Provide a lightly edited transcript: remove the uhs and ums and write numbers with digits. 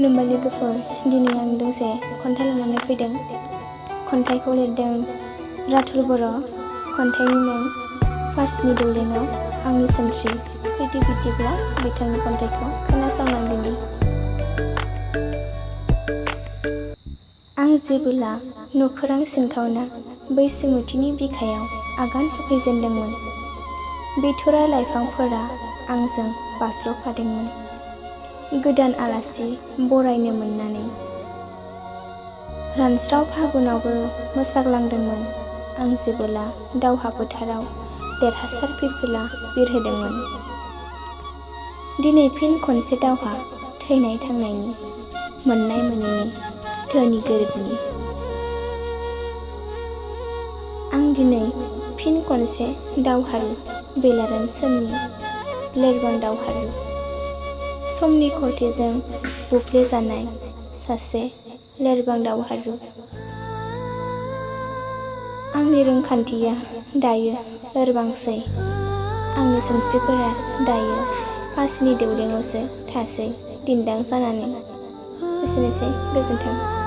खुलुमबाय लोगोफोर, दिनै आं दोंसे खन्थाइ लानानै फैदों। खन्थाइखौ लिरदों राथुल बर'। खन्थाइनि मुं फासिनि दौलेंआव आंनि सानस्रि। फैदो बिदिब्ला बिथांनि खन्थाइखौ खोनासंलांदिनि। आं जेबोला नखोरां सिनखावना बैसोमुथिनि बिखायाव आगान होफैजेनदोंमोन, बिथ'राइ लाइफांफोरा आंजों बाज्ल'फादोंमोन गोदान आलासि बरायनो मोननानै। रानस्राव फागुनावबो मोसाग्लांदोंमोन आं जेबोला दावहा फोथाराव देरहासार फिरफिला बिरहोदोंमोन। दिनै फिन खनसे दावहा, थैनाय थांनायनि, मोननाय मोनैनि, धोनि गोरिबनि। आं दिनै फिन खनसे दावहारु, बेलारोम सोमनि लोरबां दावहारु। समनि खरथेजों बुफ्लेजानाय सासे लोरबां दावहारु। आंनि रोंखान्थिया दायो लोरबांसै, आंनि सानस्रिफोरा दायो फासिनि दौलेंआवसो थासै दिन्दां जानानै। एसेनोसै, गोजोन्थों।